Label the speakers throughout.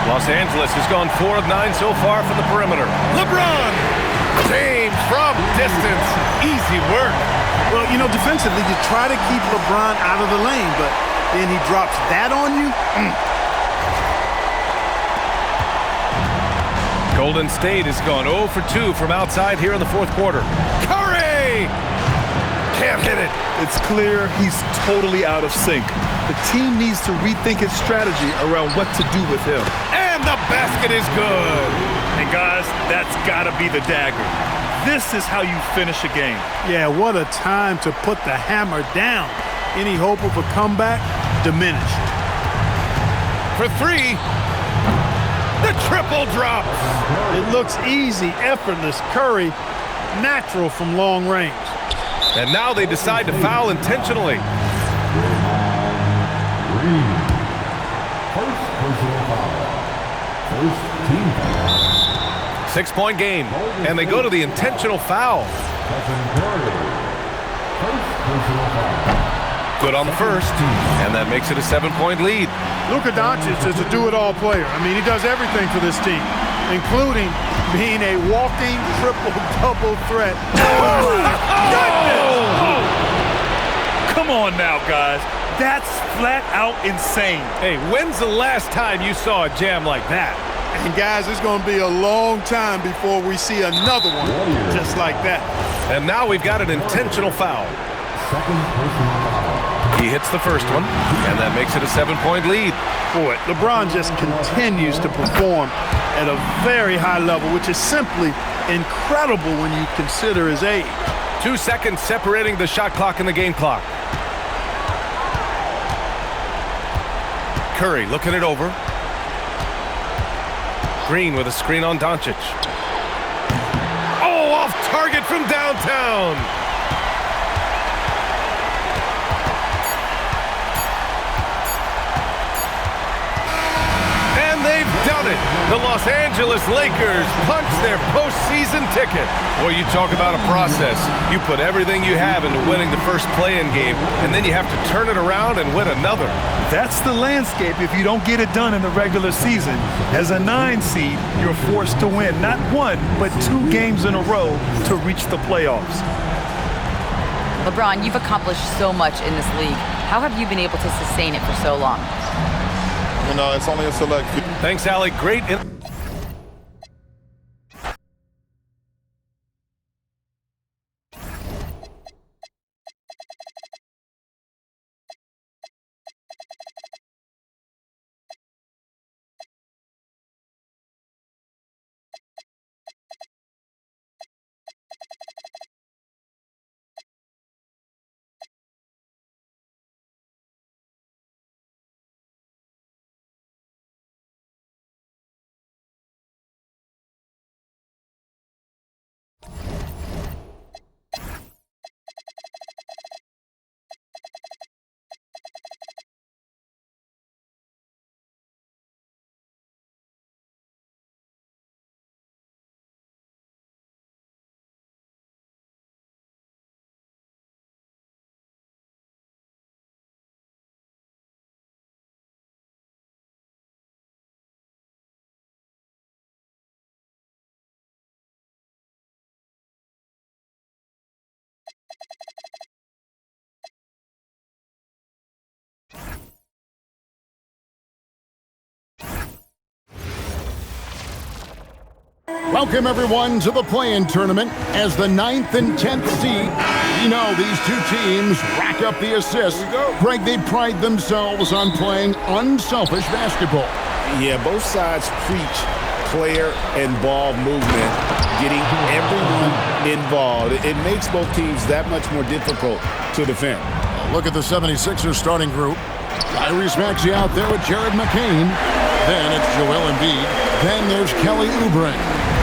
Speaker 1: Los Angeles has gone 4 of 9 so far from the perimeter. LeBron! James from distance. Easy work.
Speaker 2: Well, you know, defensively, you try to keep LeBron out of the lane, but then he drops that on you.
Speaker 1: Golden State has gone 0 for 2 from outside here in the fourth quarter. Curry! Can't hit it.
Speaker 3: It's clear he's totally out of sync. The team needs to rethink its strategy around what to do with him.
Speaker 1: And the basket is good.
Speaker 3: And guys, that's gotta be the dagger. This is how you finish a game.
Speaker 2: Yeah, what a time to put the hammer down. Any hope of a comeback diminished.
Speaker 1: For 3. The triple drop.
Speaker 2: It looks easy, effortless. Curry, natural from long range.
Speaker 1: And now they decide to foul intentionally.
Speaker 4: First personal foul. First team foul.
Speaker 1: 6-point game, and they go to the intentional foul.
Speaker 4: First personal foul.
Speaker 1: Good on the first, and that makes it a 7-point lead.
Speaker 2: Luka Doncic is a do-it-all player. I mean, he does everything for this team, including being a walking triple-double threat.
Speaker 3: Oh! Come on now, guys. That's flat out insane.
Speaker 1: Hey, when's the last time you saw a jam like that?
Speaker 2: And guys, it's going to be a long time before we see another one just like that.
Speaker 1: And now we've got an intentional foul.
Speaker 4: Second personal foul.
Speaker 1: He hits the first one, and that makes it a 7-point lead.
Speaker 2: Boy, LeBron just continues to perform at a very high level, which is simply incredible when you consider his age.
Speaker 1: 2 seconds separating the shot clock and the game clock. Curry looking it over. Green with a screen on Doncic. Oh, off target from downtown. And they've done it. The Los Angeles Lakers punch their postseason ticket. Well, you talk about a process. You put everything you have into winning the first play-in game, and then you have to turn it around and win another.
Speaker 3: That's the landscape if you don't get it done in the regular season. As a 9 seed, you're forced to win not 1, but 2 games in a row to reach the playoffs.
Speaker 5: LeBron, you've accomplished so much in this league. How have you been able to sustain it for so long?
Speaker 6: You know, it's only a select few.
Speaker 1: Thanks, Allie. Great.
Speaker 4: Welcome, everyone, to the play-in tournament. As the 9th and 10th seed, you know these two teams rack up the assists. Greg, they pride themselves on playing unselfish basketball.
Speaker 7: Yeah, both sides preach player and ball movement, getting everyone involved. It makes both teams that much more difficult to defend.
Speaker 4: Look at the 76ers starting group. Tyrese Maxey out there with Jared McCain. Then it's Joel Embiid. Then there's Kelly Oubre.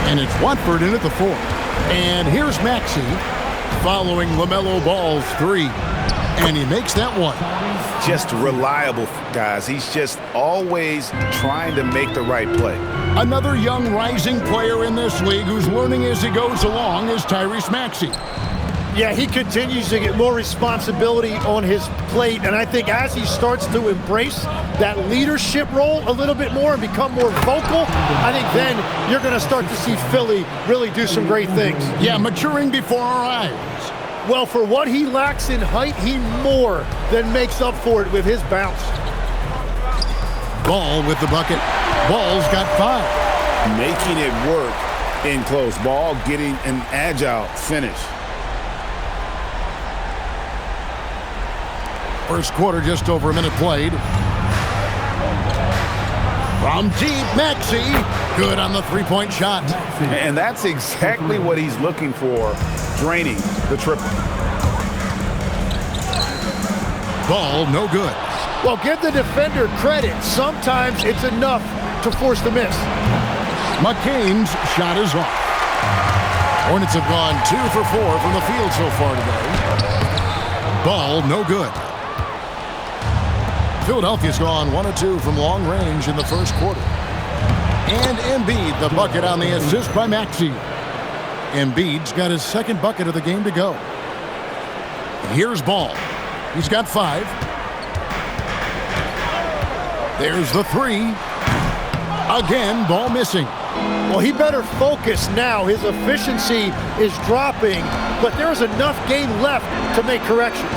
Speaker 4: And it's Watford in at the 4. And here's Maxey following LaMelo Ball's 3. And he makes that one.
Speaker 7: Just reliable, guys. He's just always trying to make the right play.
Speaker 4: Another young rising player in this league who's learning as he goes along is Tyrese Maxey.
Speaker 8: Yeah, he continues to get more responsibility on his plate, and I think as he starts to embrace that leadership role a little bit more and become more vocal, I think then you're going to start to see Philly really do some great things.
Speaker 4: Yeah, maturing before our eyes.
Speaker 8: Well, for what he lacks in height, he more than makes up for it with his bounce.
Speaker 4: Ball with the bucket. Ball's got 5.
Speaker 7: Making it work in close. Ball getting an agile finish.
Speaker 4: First quarter, just over a minute played. From deep, Maxey. Good on the three-point shot.
Speaker 7: And that's exactly what he's looking for, draining the triple.
Speaker 4: Ball, no good.
Speaker 8: Well, give the defender credit. Sometimes it's enough to force the miss.
Speaker 4: McCain's shot is off. Hornets have gone 2 for 4 from the field so far today. Ball, no good. Philadelphia's gone 1 of 2 from long range in the first quarter. And Embiid, the bucket on the assist by Maxey. Embiid's got his second bucket of the game to go. Here's Ball. He's got 5. There's the 3. Again, Ball missing.
Speaker 8: Well, he better focus now. His efficiency is dropping, but there's enough game left to make corrections.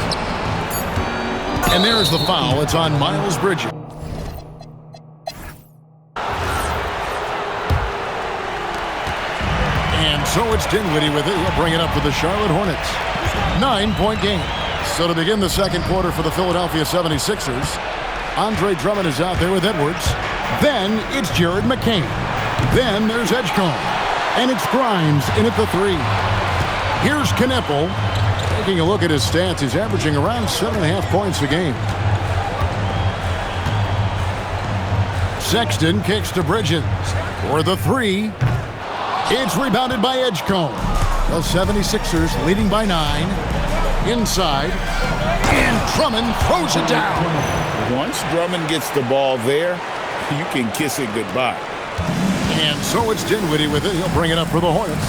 Speaker 4: And there's the foul. It's on Miles Bridges. And so it's Dinwiddie with it. He'll bring it up for the Charlotte Hornets. 9-point game. So to begin the second quarter for the Philadelphia 76ers, Andre Drummond is out there with Edwards. Then it's Jared McCain. Then there's Edgecombe. And it's Grimes in at the 3. Here's Kneppel. Taking a look at his stats, he's averaging around 7.5 points a game. Sexton kicks to Bridges for the 3. It's rebounded by Edgecombe. The 76ers leading by 9. Inside. And Drummond throws it down.
Speaker 7: Once Drummond gets the ball there, you can kiss it goodbye.
Speaker 4: And so it's Dinwiddie with it. He'll bring it up for the Hornets.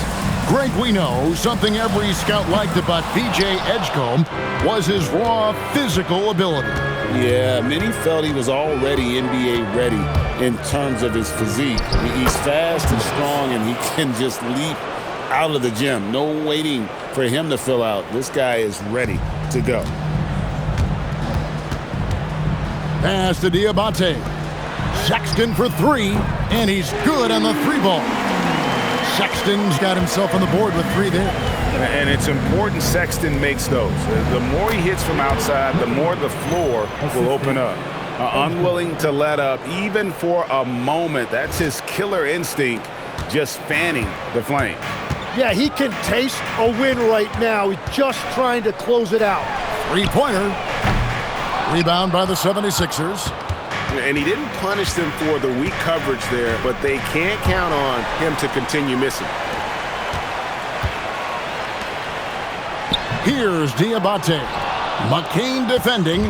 Speaker 4: Greg, we know something every scout liked about B.J. Edgecombe was his raw physical ability.
Speaker 7: Yeah, many felt he was already NBA ready in terms of his physique. He's fast and strong, and he can just leap out of the gym. No waiting for him to fill out. This guy is ready to go.
Speaker 4: Pass to Diabate. Sexton for 3, and he's good on the 3-ball. Sexton's got himself on the board with 3 there.
Speaker 9: And it's important Sexton makes those. The more he hits from outside, the more the floor will open up.
Speaker 7: Unwilling to let up even for a moment. That's his killer instinct, just fanning the flame.
Speaker 8: Yeah, he can taste a win right now. He's just trying to close it out.
Speaker 4: 3-pointer. Rebound by the 76ers.
Speaker 9: And he didn't punish them for the weak coverage there, but they can't count on him to continue missing.
Speaker 4: Here's Diabate. McCain defending.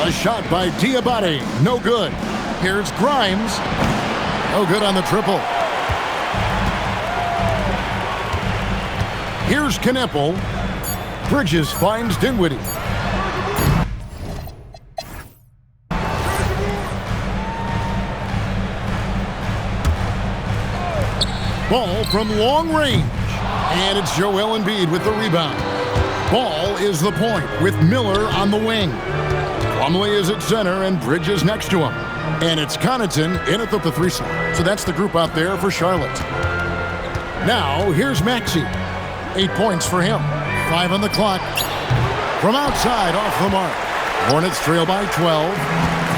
Speaker 4: A shot by Diabate. No good. Here's Grimes. No good on the triple. Here's Kneppel. Bridges finds Dinwiddie. Ball from long range. And it's Joel Embiid with the rebound. Ball is the point with Miller on the wing. Plumlee is at center and Bridges next to him. And it's Connaughton in at the 3 slot. So that's the group out there for Charlotte. Now here's Maxey. 8 points for him. 5 on the clock. From outside off the mark. Hornets trail by 12.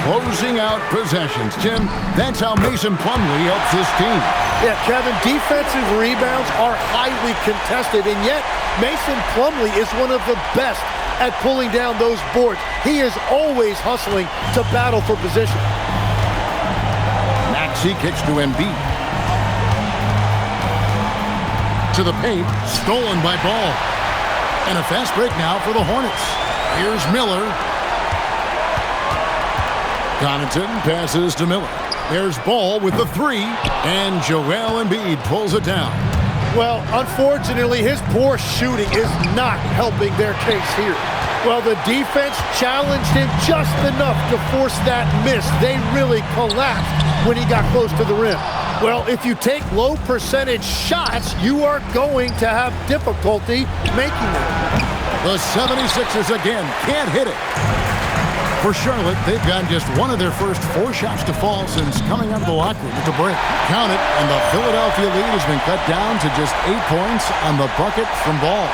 Speaker 4: Closing out possessions. Jim, that's how Mason Plumlee helps this team.
Speaker 8: Yeah, Kevin, defensive rebounds are highly contested, and yet Mason Plumlee is one of the best at pulling down those boards. He is always hustling to battle for position.
Speaker 4: Maxey kicks to Embiid. To the paint, stolen by Ball. And a fast break now for the Hornets. Here's Miller. Connaughton passes to Miller. There's Ball with the 3, and Joel Embiid pulls it down.
Speaker 8: Well, unfortunately, his poor shooting is not helping their case here. Well, the defense challenged him just enough to force that miss. They really collapsed when he got close to the rim. Well, if you take low percentage shots, you are going to have difficulty making them.
Speaker 4: The 76ers again can't hit it. For Charlotte, they've gotten just one of their first 4 shots to fall since coming out of the locker room at the break. Count it, and the Philadelphia lead has been cut down to just 8 points on the bucket from Ball.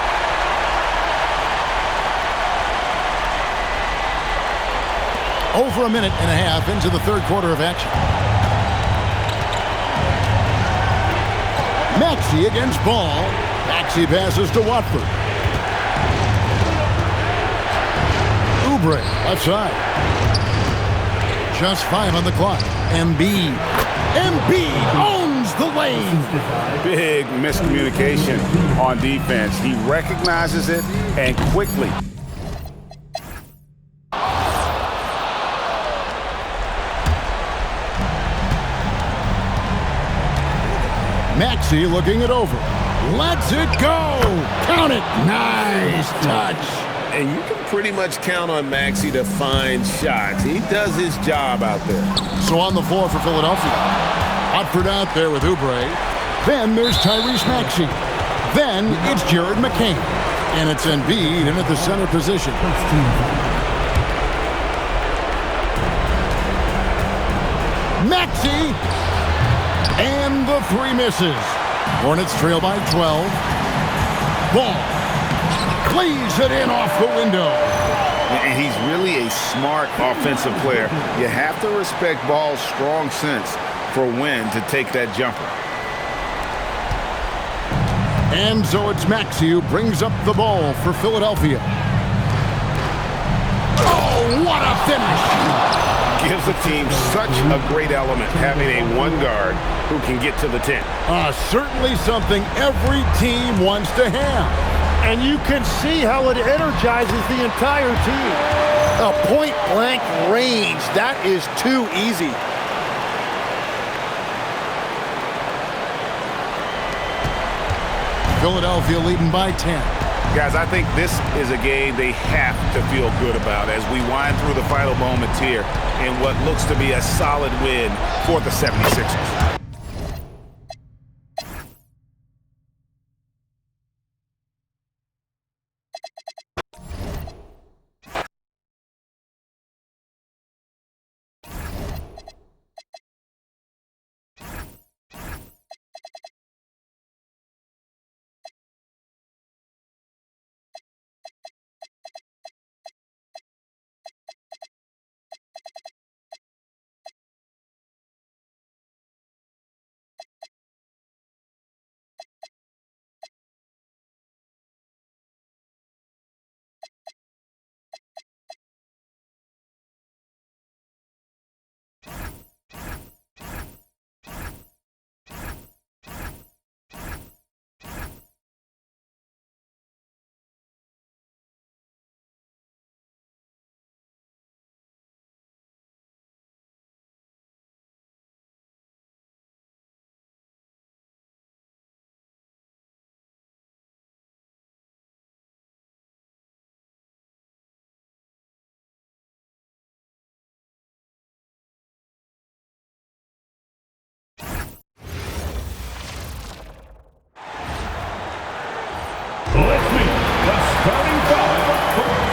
Speaker 4: Over a minute and a half into the third quarter of action. Maxey against Ball. Maxey passes to Watford. Oubre, left side. Just 5 on the clock. Embiid owns the lane.
Speaker 9: Big miscommunication on defense. He recognizes it and quickly.
Speaker 4: Maxey looking it over. Lets it go. Count it. Nice touch.
Speaker 7: And you can pretty much count on Maxey to find shots. He does his job out there.
Speaker 4: So on the floor for Philadelphia. Watford out there with Oubre. Then there's Tyrese Maxey. Then it's Jared McCain. And it's Embiid in at the center position. Maxey. And the 3 misses. Hornets trail by 12. Ball. Plays it in off the window.
Speaker 9: And he's really a smart offensive player. You have to respect Ball's strong sense for when to take that jumper.
Speaker 4: And so it's Maxey who brings up the ball for Philadelphia. Oh, what a finish!
Speaker 9: Gives the team such a great element having a 1 guard who can get to the 10.
Speaker 4: Certainly something every team wants to have.
Speaker 8: And you can see how it energizes the entire team. A point-blank range, that is too easy.
Speaker 4: Philadelphia leading by 10.
Speaker 9: Guys, I think this is a game they have to feel good about as we wind through the final moments here in what looks to be a solid win for the 76ers.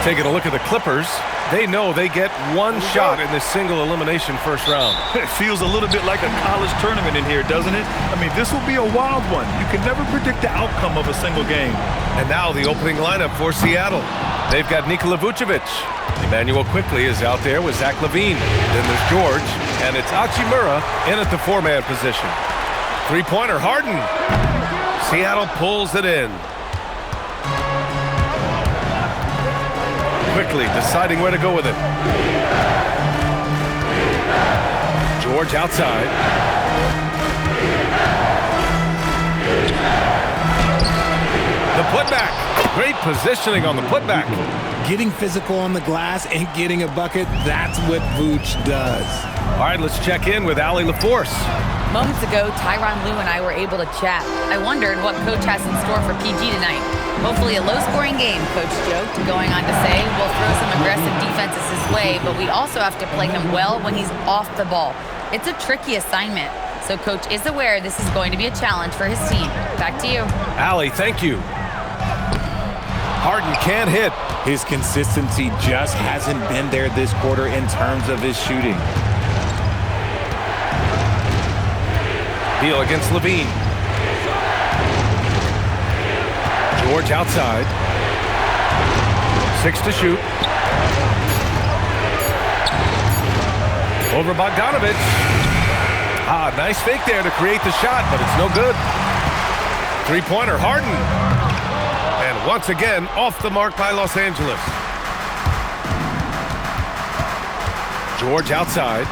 Speaker 1: Taking a look at the Clippers, they know they get 1 shot in this single elimination first round.
Speaker 3: It feels a little bit like a college tournament in here, doesn't it? I mean, this will be a wild one. You can never predict the outcome of a single game.
Speaker 1: And now the opening lineup for Seattle. They've got Nikola Vucevic. Emmanuel Quickley is out there with Zach LaVine. Then there's George, and it's Hachimura in at the 4-man position. 3-pointer, Harden. Seattle pulls it in. Quickly deciding where to go with it. George outside. The putback. Great positioning on the putback.
Speaker 10: Getting physical on the glass and getting a bucket, that's what Vooch does.
Speaker 1: All right, let's check in with Allie LaForce.
Speaker 5: Moments ago, Tyronn Lue and I were able to chat. I wondered what Coach has in store for PG tonight. Hopefully a low-scoring game, Coach joked, going on to say, we'll throw some aggressive defenses his way, but we also have to play him well when he's off the ball. It's a tricky assignment, so Coach is aware this is going to be a challenge for his team. Back to you.
Speaker 1: Allie, thank you. Harden can't hit.
Speaker 11: His consistency just hasn't been there this quarter in terms of his shooting.
Speaker 1: Beal against Levine. George outside. 6 to shoot. Over Bogdanovich. Nice fake there to create the shot, but it's no good. Three-pointer, Harden. And once again, off the mark by Los Angeles. George outside.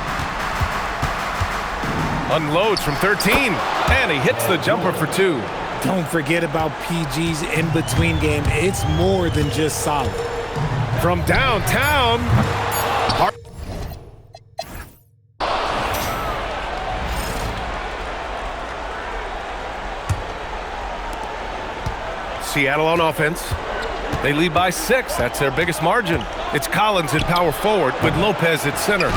Speaker 1: Unloads from 13, and he hits the jumper for 2.
Speaker 10: Don't forget about PG's in-between game. It's more than just solid.
Speaker 1: From downtown. Seattle on offense. They lead by 6. That's their biggest margin. It's Collins at power forward with Lopez at center.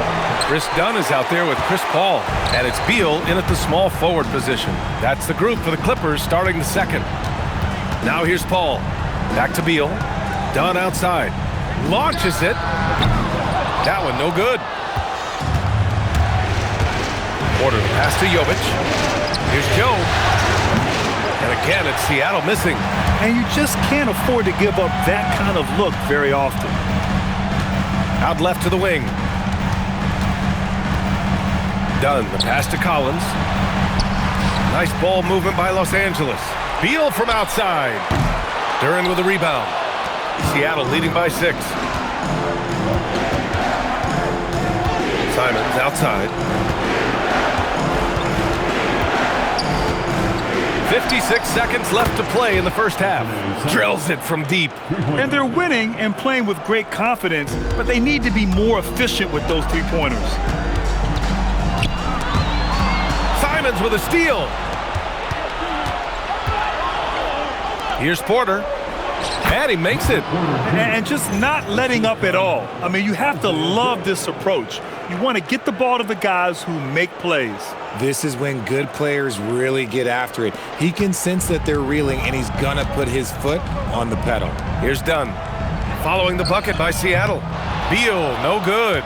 Speaker 1: Chris Dunn is out there with Chris Paul. And it's Beal in at the small forward position. That's the group for the Clippers starting the second. Now here's Paul. Back to Beal. Dunn outside. Launches it. That one no good. Order the pass to Jovic. Here's Joe. And again, it's Seattle missing.
Speaker 3: And you just can't afford to give up that kind of look very often.
Speaker 1: Out left to the wing. Dunn, the pass to Collins. Nice ball movement by Los Angeles. Beal from outside. Duran with a rebound. Seattle leading by 6. Simons outside. 56 seconds left to play in the first half. Drills it from deep.
Speaker 3: And they're winning and playing with great confidence, but they need to be more efficient with those three-pointers.
Speaker 1: Simons with a steal. Here's Porter. And he makes it.
Speaker 3: And just not letting up at all. I mean, you have to love this approach. You want to get the ball to the guys who make plays.
Speaker 11: This is when good players really get after it. He can sense that they're reeling, and he's going to put his foot on the pedal.
Speaker 1: Here's Dunn. Following the bucket by Seattle. Beal, no good.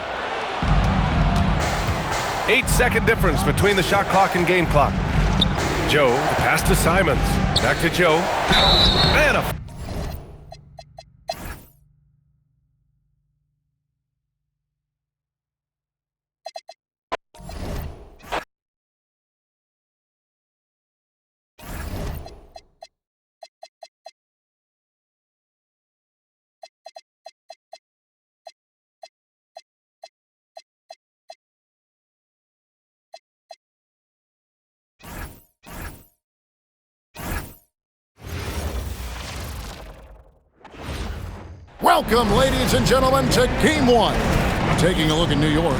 Speaker 1: 8-second difference between the shot clock and game clock. Joe, the pass to Simons. Back to Joe. And a...
Speaker 4: Welcome, ladies and gentlemen, to Game 1. Taking a look at New York.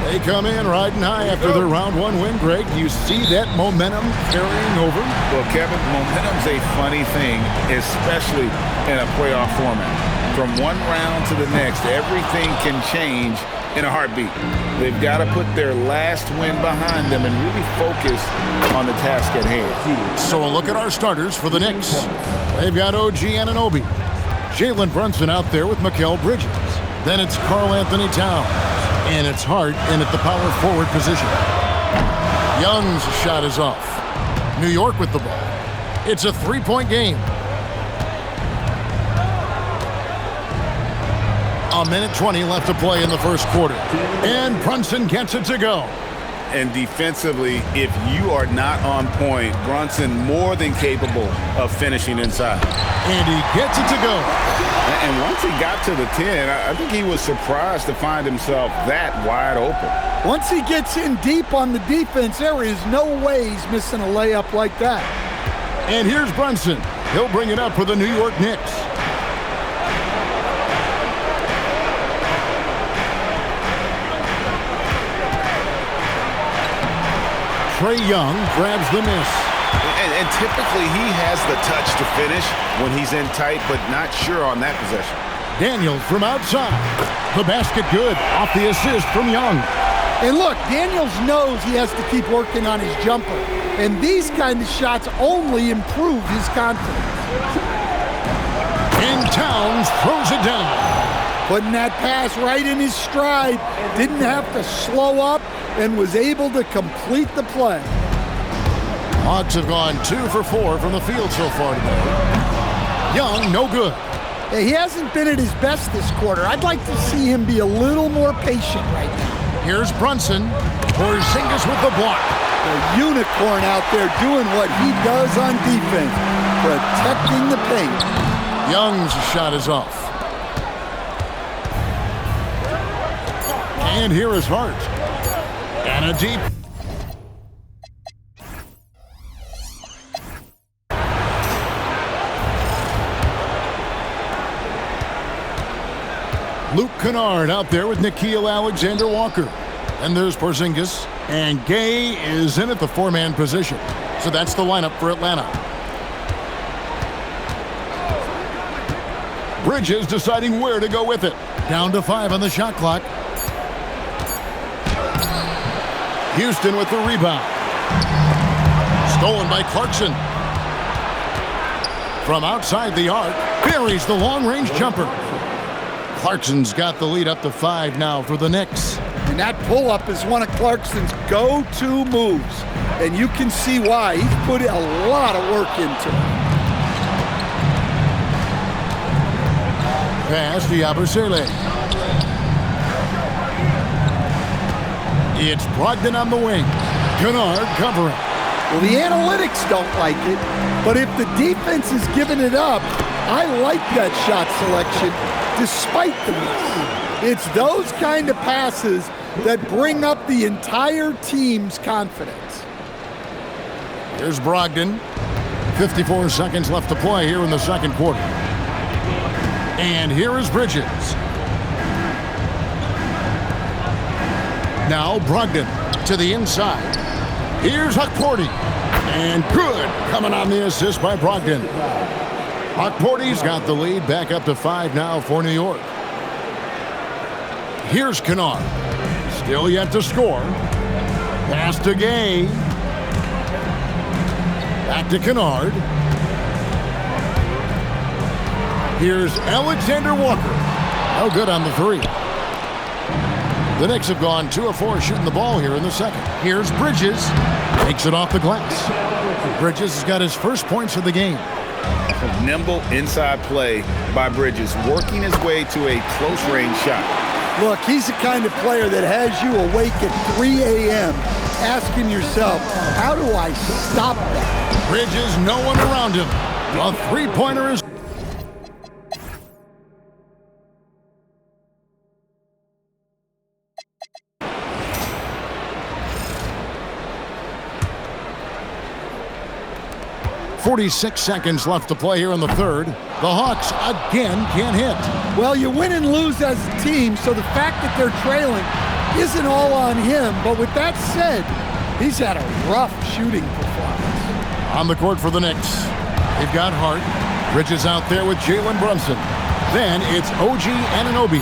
Speaker 4: They come in riding high after their round 1 win. Greg, you see that momentum carrying over?
Speaker 9: Well, Kevin, momentum's a funny thing, especially in a playoff format. From one round to the next, everything can change in a heartbeat. They've got to put their last win behind them and really focus on the task at hand.
Speaker 4: So a look at our starters for the Knicks. They've got OG Anunoby. Jalen Brunson out there with Mikal Bridges. Then it's Karl Anthony Towns. And it's Hart in at the power forward position. Young's shot is off. New York with the ball. It's a 3-point game. A minute 20 left to play in the first quarter. And Brunson gets it to go.
Speaker 9: And defensively, if you are not on point, Brunson more than capable of finishing inside.
Speaker 4: And he gets it to go.
Speaker 9: And once he got to the 10, I think he was surprised to find himself that wide open.
Speaker 8: Once he gets in deep on the defense, there is no way he's missing a layup like that.
Speaker 4: And here's Brunson. He'll bring it up for the New York Knicks. Trae Young grabs the miss.
Speaker 9: And typically he has the touch to finish when he's in tight, but not sure on that possession.
Speaker 4: Daniels from outside. The basket good off the assist from Young.
Speaker 8: And look, Daniels knows he has to keep working on his jumper. And these kind of shots only improve his confidence.
Speaker 4: And Towns throws it down.
Speaker 8: Putting that pass right in his stride. Didn't have to slow up and was able to complete the play.
Speaker 4: Hawks have gone 2 for 4 from the field so far today. Young, no good.
Speaker 8: He hasn't been at his best this quarter. I'd like to see him be a little more patient right now.
Speaker 4: Here's Brunson. Porzingis with the block.
Speaker 8: The unicorn out there doing what he does on defense, protecting the paint.
Speaker 4: Young's shot is off. And here is Hart. And a deep. Luke Kennard out there with Nickeil Alexander-Walker. And there's Porzingis. And Gay is in at the 4-man position. So that's the lineup for Atlanta. Bridges deciding where to go with it. Down to 5 on the shot clock. Houston with the rebound. Stolen by Clarkson. From outside the arc, buries the long-range jumper. Clarkson's got the lead up to 5 now for the Knicks.
Speaker 8: And that pull-up is one of Clarkson's go-to moves. And you can see why. He's put a lot of work into it.
Speaker 4: Pass to Yabusele. It's Brogdon on the wing. Kennard covering.
Speaker 8: Well, the analytics don't like it, but if the defense is giving it up, I like that shot selection despite the miss. It's those kind of passes that bring up the entire team's confidence.
Speaker 4: Here's Brogdon. 54 seconds left to play here in the second quarter. And here is Bridges. Now Brogdon to the inside. Here's Hukporti. And good coming on the assist by Brogdon. Hukporti's got the lead back up to 5 now for New York. Here's Kennard. Still yet to score. Pass to Gay. Back to Kennard. Here's Alexander Walker. No good on the 3. The Knicks have gone 2 of 4 shooting the ball here in the second. Here's Bridges. Takes it off the glass. Bridges has got his first points of the game.
Speaker 9: Nimble inside play by Bridges, working his way to a close-range shot.
Speaker 8: Look, he's the kind of player that has you awake at 3 a.m. asking yourself, how do I stop that?
Speaker 4: Bridges, no one around him. A three-pointer is... .46 seconds left to play here in the third. The Hawks again can't hit.
Speaker 8: Well, you win and lose as a team, so the fact that they're trailing isn't all on him. But with that said, he's had a rough shooting performance.
Speaker 4: On the court for the Knicks, they've got Hart. Bridges out there with Jalen Brunson. Then it's OG Anunoby,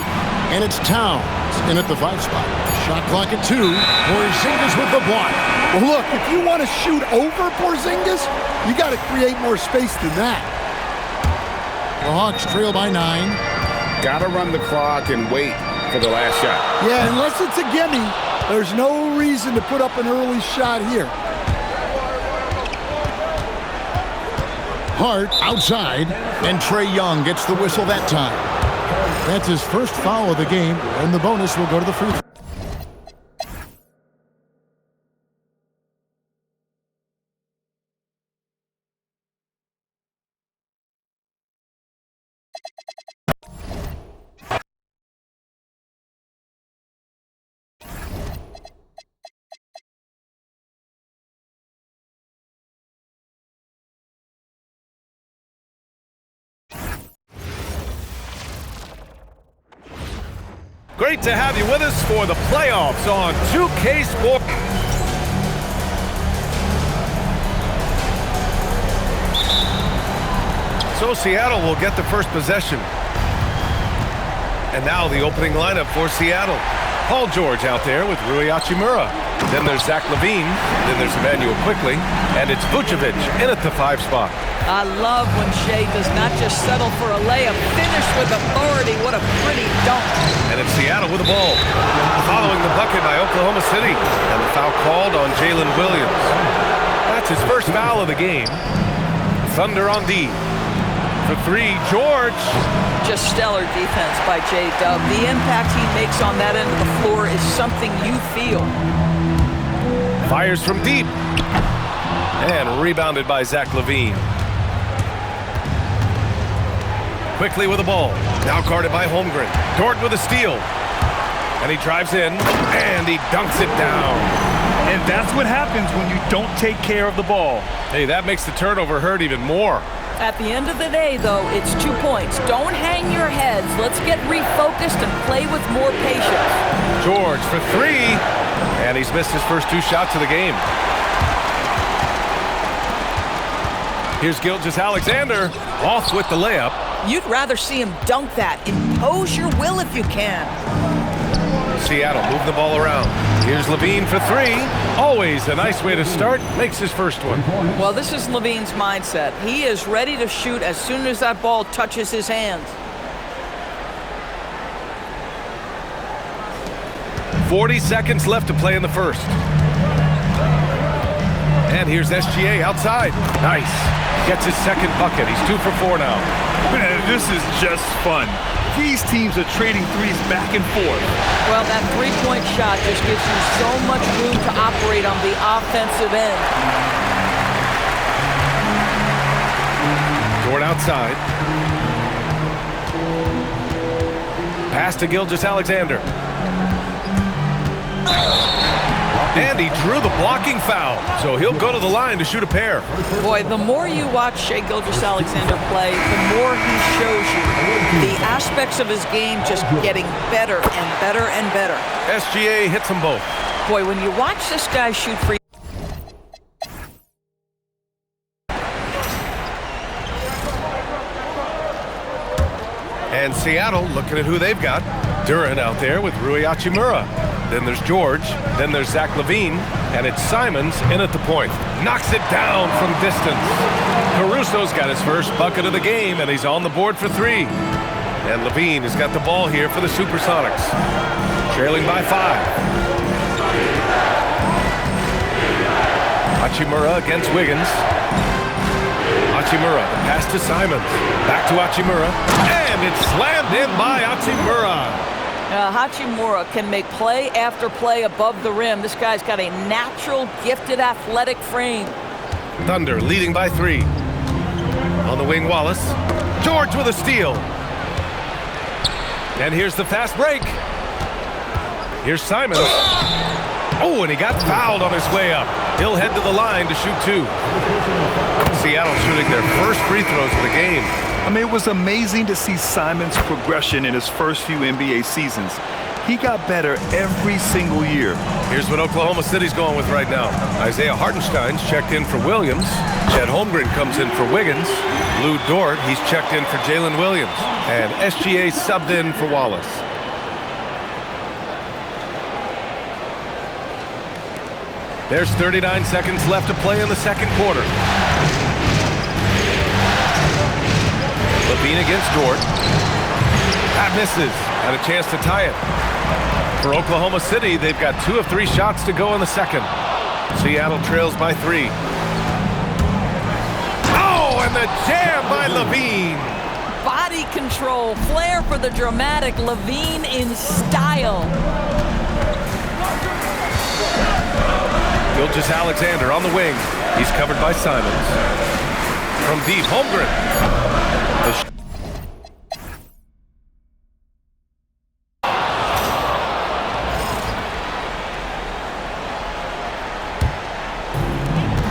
Speaker 4: and it's Towns in at the 5 spot. Shot clock at 2. Porzingis with the block.
Speaker 8: Well, look, if you want to shoot over Porzingis, you got to create more space than that.
Speaker 4: The Hawks trail by 9.
Speaker 9: Got to run the clock and wait for the last shot.
Speaker 8: Yeah, unless it's a gimme, there's no reason to put up an early shot here.
Speaker 4: Hart outside, and Trae Young gets the whistle that time. That's his first foul of the game, and the bonus will go to the free throw.
Speaker 1: Great to have you with us for the playoffs on 2K Sports. So Seattle will get the first possession. And now the opening lineup for Seattle. Paul George out there with Rui Hachimura. Then there's Zach LaVine. Then there's Emmanuel Quickly. And it's Vucevic in at the 5 spot.
Speaker 12: I love when Shea does not just settle for a layup. Finish with authority. What a pretty dunk.
Speaker 1: And it's Seattle with the ball. Following the bucket by Oklahoma City. And the foul called on Jalen Williams. That's his first foul of the game. Thunder on D. For 3, George.
Speaker 12: Just stellar defense by J-Dub. The impact he makes on that end of the floor is something you feel.
Speaker 1: Fires from deep. And rebounded by Zach LaVine. Quickly with the ball. Now guarded by Holmgren. Dort with a steal. And he drives in. And he dunks it down.
Speaker 3: And that's what happens when you don't take care of the ball.
Speaker 1: Hey, that makes the turnover hurt even more.
Speaker 12: At the end of the day, though, it's 2 points. Don't hang your heads. Let's get refocused and play with more patience.
Speaker 1: George for 3. And he's missed his first 2 shots of the game. Here's Gilgeous-Alexander off with the layup.
Speaker 12: You'd rather see him dunk that. Impose your will if you can.
Speaker 1: Seattle move the ball around. Here's LaVine for 3. Always a nice way to start. Makes his first one.
Speaker 12: Well, this is LaVine's mindset. He is ready to shoot as soon as that ball touches his hands.
Speaker 1: 40 seconds left to play in the first. And here's SGA outside. Nice. Gets his second bucket. He's 2 for 4 now.
Speaker 3: Man, this is just fun. These teams are trading threes back and forth.
Speaker 12: Well, that three-point shot just gives you so much room to operate on the offensive end.
Speaker 1: Dort outside. Pass to Gilgeous-Alexander. And he drew the blocking foul, so he'll go to the line to shoot a pair.
Speaker 12: Boy, the more you watch Shea Gilgeous-Alexander play, the more he shows you the aspects of his game just getting better and better and better.
Speaker 1: SGA hits them both.
Speaker 12: Boy, when you watch this guy shoot free.
Speaker 1: And Seattle looking at who they've got. Duran out there with Rui Hachimura. Then there's George. Then there's Zach LaVine. And it's Simons in at the point. Knocks it down from distance. Caruso's got his first bucket of the game, and he's on the board for 3. And LaVine has got the ball here for the Supersonics. Trailing by 5. Hachimura against Wiggins. Hachimura, the pass to Simons. Back to Hachimura. And it's slammed in by Hachimura.
Speaker 12: Hachimura can make play after play above the rim. This guy's got a natural, gifted, athletic frame.
Speaker 1: Thunder leading by 3. On the wing, Wallace. George with a steal. And here's the fast break. Here's Simons. Oh, and he got fouled on his way up. He'll head to the line to shoot 2. Seattle shooting their first free throws of the game.
Speaker 3: I mean, it was amazing to see Simons' progression in his first few NBA seasons. He got better every single year.
Speaker 1: Here's what Oklahoma City's going with right now. Isaiah Hartenstein's checked in for Williams. Chet Holmgren comes in for Wiggins. Lou Dort, he's checked in for Jalen Williams. And SGA subbed in for Wallace. There's 39 seconds left to play in the second quarter. LaVine against Dort. That misses. And a chance to tie it. For Oklahoma City, they've got 2 of 3 shots to go in the second. Seattle trails by 3. Oh, and the jam by LaVine.
Speaker 12: Body control, flair for the dramatic. LaVine in style.
Speaker 1: Gilgeous-Alexander on the wing. He's covered by Simons. From deep, Holmgren.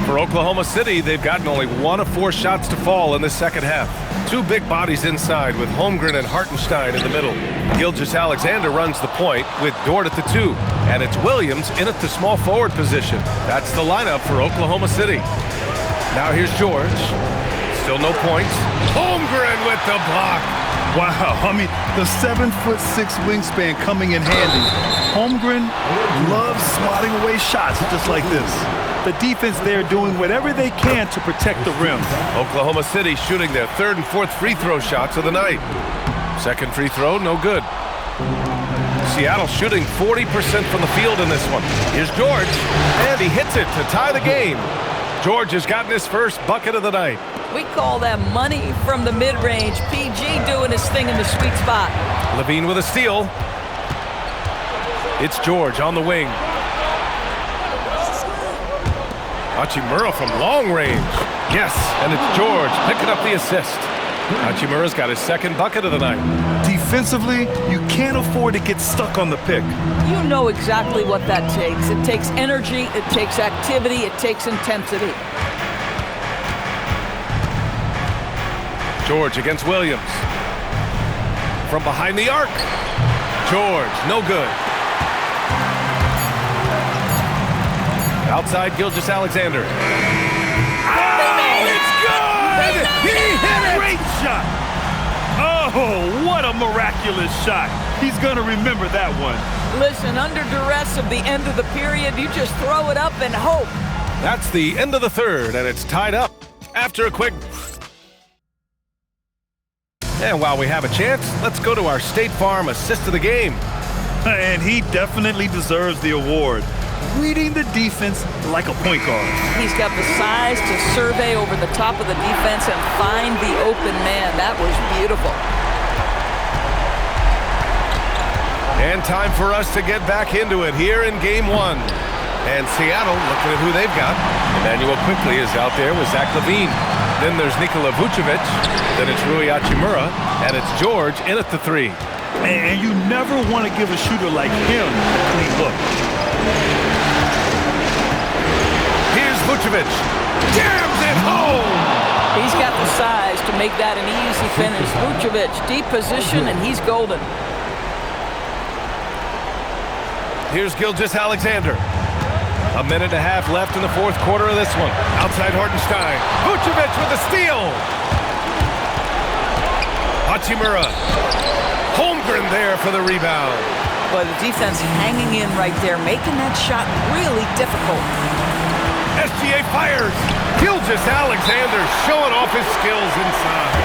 Speaker 1: For Oklahoma City, they've gotten only 1 of 4 shots to fall in the second half. 2 big bodies inside with Holmgren and Hartenstein in the middle. Gilgeous-Alexander runs the point with Dort at the 2. And it's Williams in at the small forward position. That's the lineup for Oklahoma City. Now here's George. Still no points. Holmgren with the block.
Speaker 3: Wow, I mean, the 7'6" wingspan coming in handy. Holmgren loves swatting away shots just like this. The defense there doing whatever they can to protect the rim.
Speaker 1: Oklahoma City shooting their third and fourth free throw shots of the night. Second free throw, no good. Seattle shooting 40% from the field in this one. Here's George, and he hits it to tie the game. George has gotten his first bucket of the night.
Speaker 12: We call that money from the mid-range. PG doing his thing in the sweet spot.
Speaker 1: Levine with a steal. It's George on the wing. Hachimura from long range. Yes, and it's George picking up the assist. Hachimura's got his second bucket of the night.
Speaker 3: Defensively, you can't afford to get stuck on the pick.
Speaker 12: You know exactly what that takes. It takes energy, it takes activity, it takes intensity.
Speaker 1: George against Williams. From behind the arc. George, no good. Outside Gilgeous-Alexander. Oh, it's good! He hit it!
Speaker 3: Great shot! Oh, what a miraculous shot. He's going to remember that one.
Speaker 12: Listen, under duress of the end of the period, you just throw it up and hope.
Speaker 1: That's the end of the third, and it's tied up after a quick... And while we have a chance, let's go to our State Farm assist of the game.
Speaker 3: And he definitely deserves the award. Reading the defense like a point guard.
Speaker 12: He's got the size to survey over the top of the defense and find the open man. That was beautiful.
Speaker 1: And time for us to get back into it here in Game 1. And Seattle looking at who they've got. Emmanuel quickly is out there with Zach LaVine. Then there's Nikola Vucevic. Then it's Rui Hachimura. And it's George in at the three.
Speaker 3: And you never want to give a shooter like him a clean look.
Speaker 1: Here's Vucevic. Jams it home!
Speaker 12: He's got the size to make that an easy finish. Vucevic, deep position, and he's golden.
Speaker 1: Here's Gilgeous-Alexander. A minute and a half left in the fourth quarter of this one. Outside Hartenstein. Vucevic with a steal. Hachimura. Holmgren there for the rebound.
Speaker 12: But the defense hanging in right there, making that shot really difficult.
Speaker 1: SGA fires. Gilgeous-Alexander showing off his skills inside.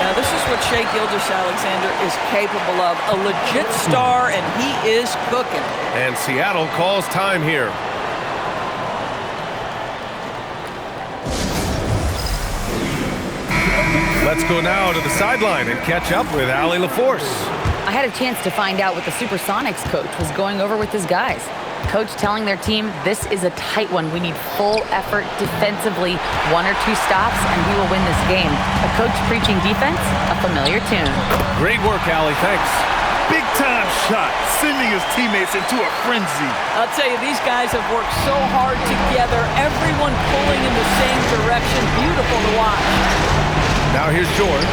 Speaker 12: Now this is what Shai Gilgeous-Alexander is capable of. A legit star, and he is cooking.
Speaker 1: And Seattle calls time here. Let's go now to the sideline and catch up with Allie LaForce.
Speaker 5: I had a chance to find out what the Supersonics coach was going over with his guys. Coach telling their team, this is a tight one. We need full effort defensively, 1 or 2 stops, and we will win this game. A coach preaching defense, a familiar tune.
Speaker 1: Great work, Allie. Thanks.
Speaker 3: Big time shot, sending his teammates into a frenzy.
Speaker 12: I'll tell you, these guys have worked so hard together, everyone pulling in the same direction. Beautiful to watch.
Speaker 1: Now here's George.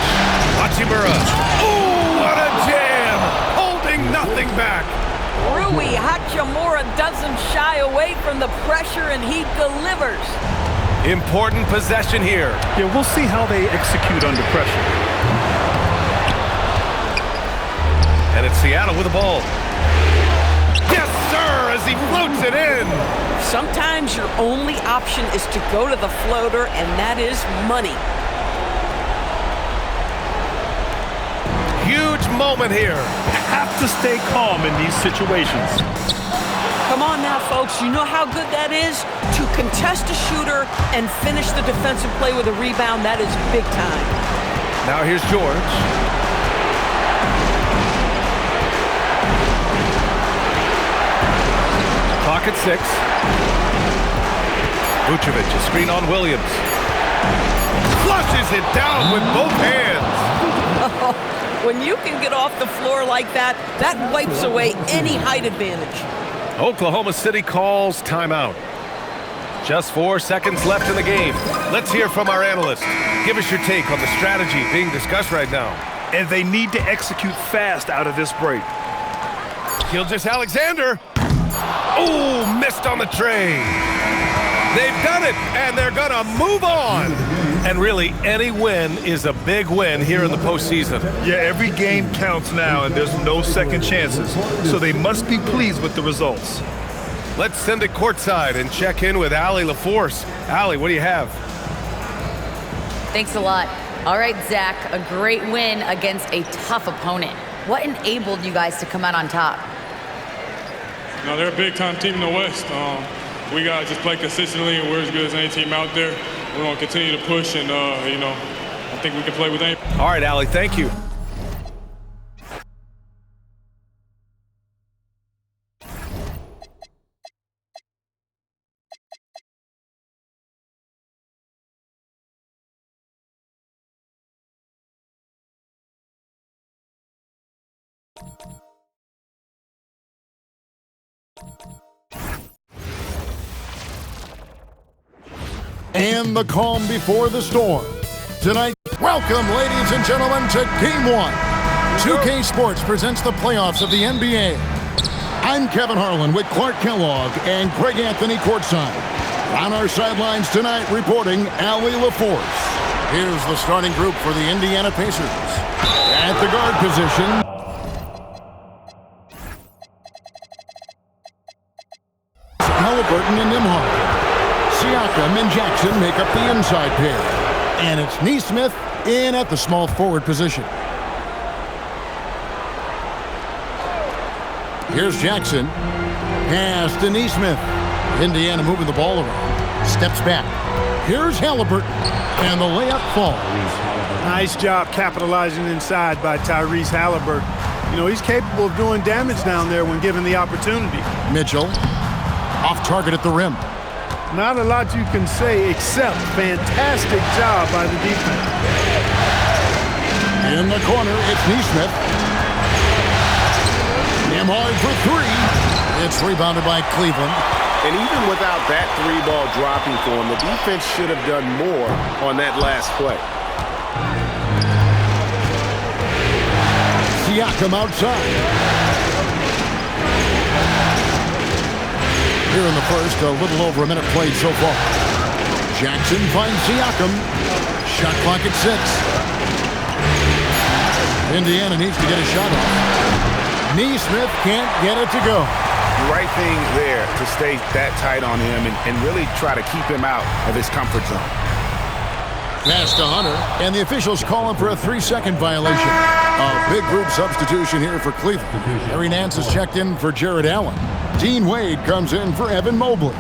Speaker 1: Hachimura. Ooh, what a jam! Holding nothing back.
Speaker 12: Rui Hachimura doesn't shy away from the pressure, and he delivers.
Speaker 1: Important possession here.
Speaker 3: Yeah, we'll see how they execute under pressure.
Speaker 1: And it's Seattle with the ball. Yes, sir, as he floats it in.
Speaker 12: Sometimes your only option is to go to the floater, and that is money.
Speaker 1: Huge moment here.
Speaker 3: Have to stay calm in these situations.
Speaker 12: Come on now, folks. You know how good that is? To contest a shooter and finish the defensive play with a rebound, that is big time.
Speaker 1: Now here's George. Clock at 6. Vucevic, a screen on Williams. Flushes it down with both hands.
Speaker 12: When you can get off the floor like that, that wipes away any height advantage.
Speaker 1: Oklahoma City calls timeout. Just 4 seconds left in the game. Let's hear from our analyst. Give us your take on the strategy being discussed right now.
Speaker 3: And they need to execute fast out of this break.
Speaker 1: Gilgeous-Alexander. Oh, missed on the tray. They've done it, and they're going to move on. And really, any win is a big win here in the postseason.
Speaker 3: Yeah, every game counts now, and there's no second chances. So they must be pleased with the results.
Speaker 1: Let's send it courtside and check in with Allie LaForce. Allie, what do you have?
Speaker 5: Thanks a lot. All right, Zach, a great win against a tough opponent. What enabled you guys to come out on top?
Speaker 13: No, they're a big-time team in the West. We got to just play consistently, and we're as good as any team out there. We're going to continue to push, and, I think we can play with any.
Speaker 1: All right, Allie, thank you.
Speaker 4: And the calm before the storm. Tonight, welcome, ladies and gentlemen, to Game 1. 2K Sports presents the playoffs of the NBA. I'm Kevin Harlan with Clark Kellogg and Greg Anthony courtside. On our sidelines tonight, reporting Allie LaForce. Here's the starting group for the Indiana Pacers. At the guard position, Halliburton and Nembhard. Siakam and Jackson make up the inside pair. And it's Nesmith in at the small forward position. Here's Jackson. Pass to Nesmith. Indiana moving the ball around. Steps back. Here's Halliburton. And the layup falls.
Speaker 2: Nice job capitalizing inside by Tyrese Halliburton. You know, he's capable of doing damage down there when given the opportunity.
Speaker 4: Mitchell. Off target at the rim.
Speaker 2: Not a lot you can say except fantastic job by the defense.
Speaker 4: In the corner, it's Nesmith. Nembhard for three. It's rebounded by Cleveland.
Speaker 7: And even without that three ball dropping for him, the defense should have done more on that last play.
Speaker 4: Siakam outside. Here in the first, a little over a minute played so far. Jackson finds Siakam. Shot clock at 6. Indiana needs to get a shot off. Nesmith can't get it to go.
Speaker 9: The right thing there to stay that tight on him and really try to keep him out of his comfort zone.
Speaker 4: Pass to Hunter, and the officials call him for a 3-second violation. A big group substitution here for Cleveland. Harry Nance is checked in for Jared Allen. Dean Wade comes in for Evan Mobley.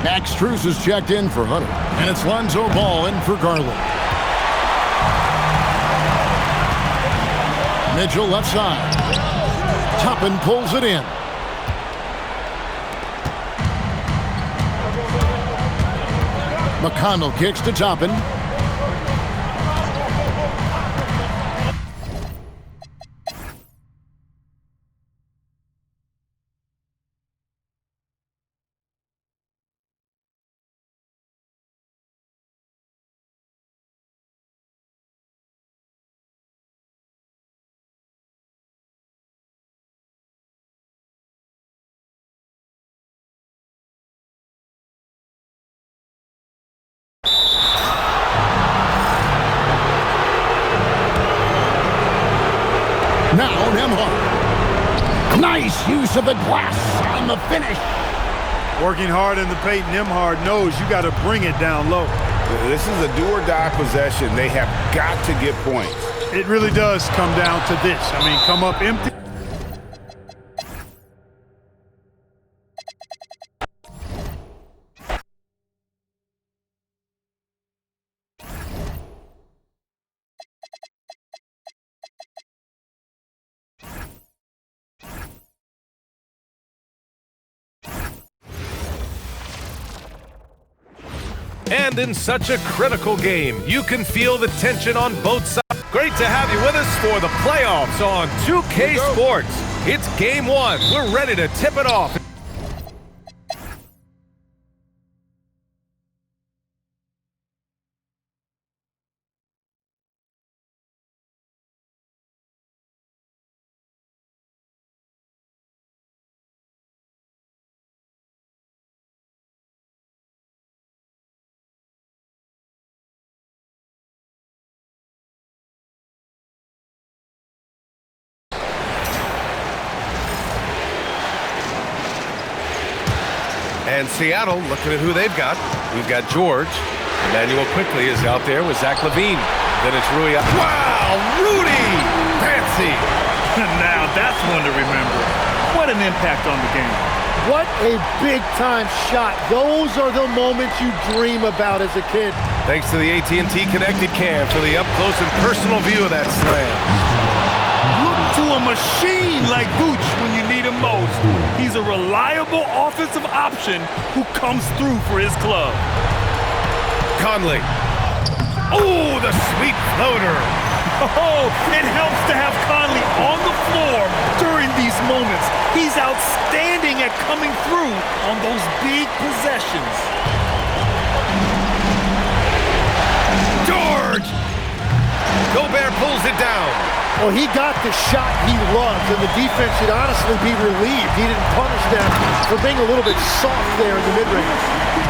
Speaker 4: Max Strus is checked in for Hunter. And it's Lonzo Ball in for Garland. Mitchell left side. Toppin pulls it in. McConnell kicks to Toppin. Now Nembhard. Nice use of the glass on the finish.
Speaker 2: Working hard in the paint, Nembhard knows you got to bring it down low.
Speaker 9: This is a do-or-die possession. They have got to get points.
Speaker 2: It really does come down to this. I mean, come up empty.
Speaker 1: And in such a critical game, you can feel the tension on both sides. Great to have you with us for the playoffs on 2K Sports. It's Game 1. We're ready to tip it off. And Seattle, looking at who they've got. We've got George. Emmanuel quickly is out there with Zach LaVine. Then it's Rui. Wow, Rudy! Fancy!
Speaker 3: Now that's one to remember. What an impact on the game.
Speaker 8: What a big-time shot. Those are the moments you dream about as a kid.
Speaker 1: Thanks to the AT&T Connected Cam for the up-close and personal view of that slam.
Speaker 3: Look to a machine like Vooch when you need him most. He's a reliable offensive option who comes through for his club.
Speaker 1: Conley. Oh, the sweet floater.
Speaker 3: Oh, it helps to have Conley on the floor during these moments. He's outstanding at coming through on those big possessions.
Speaker 1: George! Gobert pulls it down.
Speaker 8: Well, he got the shot he loves, and the defense should honestly be relieved. He didn't punish them for being a little bit soft there in the mid-range.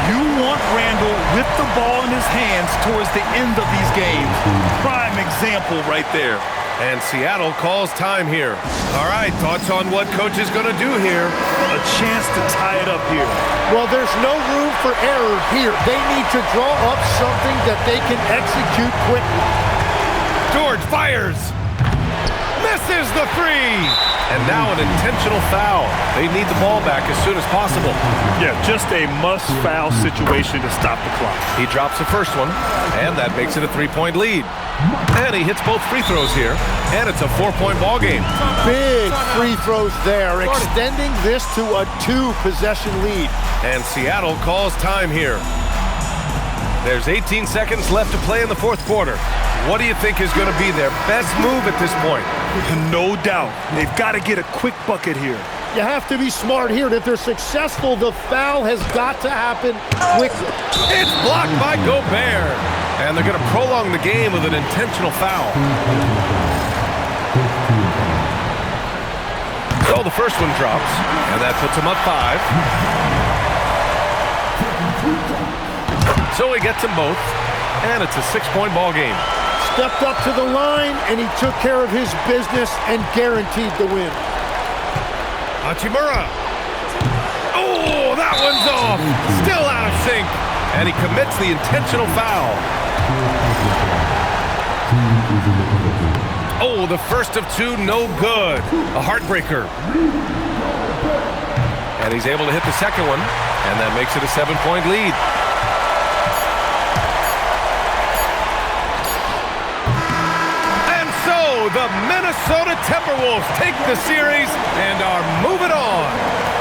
Speaker 3: You want Randall with the ball in his hands towards the end of these games. Prime example right there.
Speaker 1: And Seattle calls time here. All right, thoughts on what coach is going to do here?
Speaker 3: A chance to tie it up here.
Speaker 8: Well, there's no room for error here. They need to draw up something that they can execute quickly.
Speaker 1: George fires. Misses the three. And now an intentional foul. They need the ball back as soon as possible.
Speaker 3: Yeah, just a must-foul situation to stop the clock.
Speaker 1: He drops the first one, and that makes it a three-point lead. And he hits both free throws here, and it's a four-point ball game.
Speaker 8: Big free throws there, extending this to a two-possession lead.
Speaker 1: And Seattle calls time here. There's 18 seconds left to play in the fourth quarter. What do you think is going to be their best move at this point?
Speaker 3: No doubt. They've got to get a quick bucket here.
Speaker 8: You have to be smart here. And if they're successful, the foul has got to happen quickly.
Speaker 1: It's blocked by Gobert. And they're going to prolong the game with an intentional foul. So the first one drops, and that puts him up 5. So he gets them both, and it's a 6-point ball game.
Speaker 8: Stepped up to the line, and he took care of his business and guaranteed the win.
Speaker 1: Hachimura. Oh, that one's off. Still out of sync. And he commits the intentional foul. Oh, the first of two, no good. A heartbreaker. And he's able to hit the second one, and that makes it a 7-point lead. The Minnesota Timberwolves take the series and are moving on.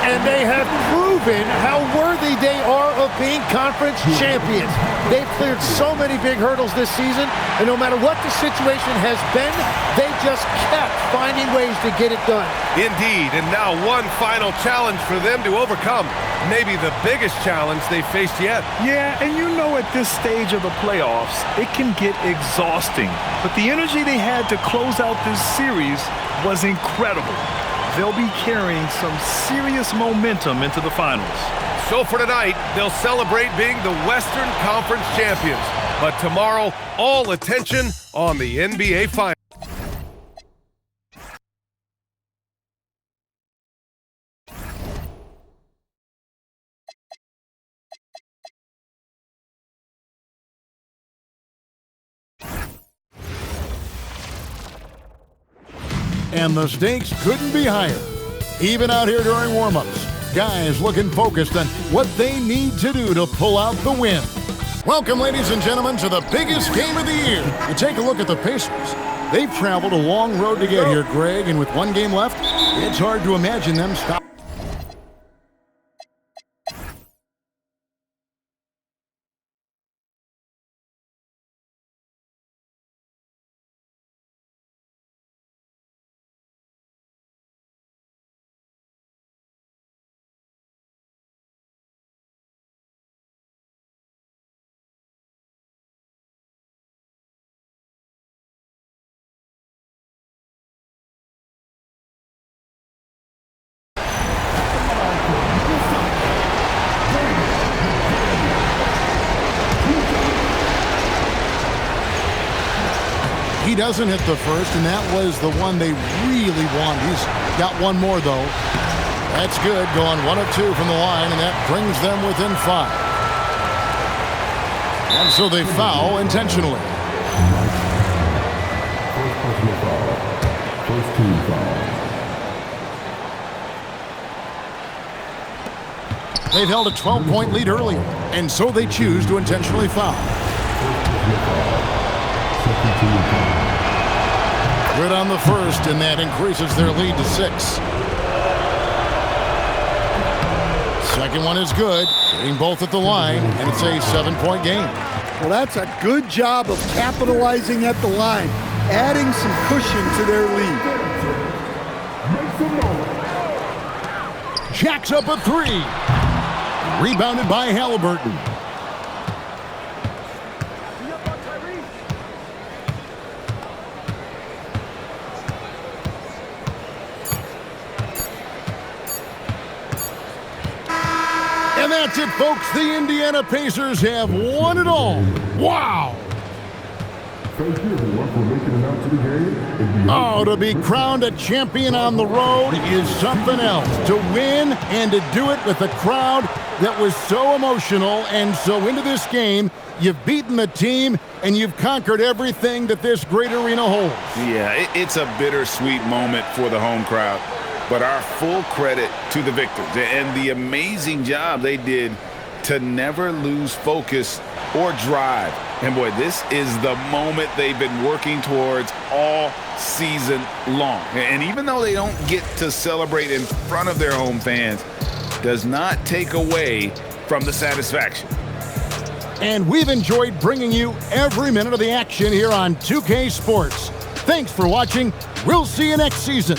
Speaker 8: And they have proven how worthy they are of being conference champions. They've cleared so many big hurdles this season, and no matter what the situation has been, they just kept finding ways to get it done.
Speaker 1: Indeed, and now one final challenge for them to overcome. Maybe the biggest challenge they faced yet.
Speaker 3: Yeah, and you know at this stage of the playoffs, it can get exhausting. But the energy they had to close out this series was incredible. They'll be carrying some serious momentum into the finals.
Speaker 1: So for tonight, they'll celebrate being the Western Conference champions. But tomorrow, all attention on the NBA Finals.
Speaker 4: And the stakes couldn't be higher. Even out here during warm-ups, guys looking focused on what they need to do to pull out the win. Welcome, ladies and gentlemen, to the biggest game of the year. And take a look at the Pacers. They've traveled a long road to get here, Greg, and with one game left, it's hard to imagine them stop. He doesn't hit the first, and that was the one they really wanted. He's got one more, though. That's good, going 1 of 2 from the line, and that brings them within 5. And so they foul intentionally.
Speaker 14: First personal foul. First team foul.
Speaker 4: They've held a 12-point lead earlier, and so they choose to intentionally foul. Good on the first, and that increases their lead to 6. Second one is good, getting both at the line, and it's a 7-point game.
Speaker 8: Well, that's a good job of capitalizing at the line, adding some cushion to their lead.
Speaker 4: Jacks up a 3. Rebounded by Halliburton. And that's it, folks. The Indiana Pacers have won it all. Wow!
Speaker 14: Thank you everyone for making it out to the game.
Speaker 4: Oh, to be crowned a champion on the road is something else. To win and to do it with a crowd that was so emotional and so into this game, you've beaten the team and you've conquered everything that this great arena holds.
Speaker 9: Yeah, it's a bittersweet moment for the home crowd, but our full credit to the victors and the amazing job they did to never lose focus or drive. And boy, this is the moment they've been working towards all season long. And even though they don't get to celebrate in front of their home fans, does not take away from the satisfaction.
Speaker 4: And we've enjoyed bringing you every minute of the action here on 2K Sports. Thanks for watching. We'll see you next season.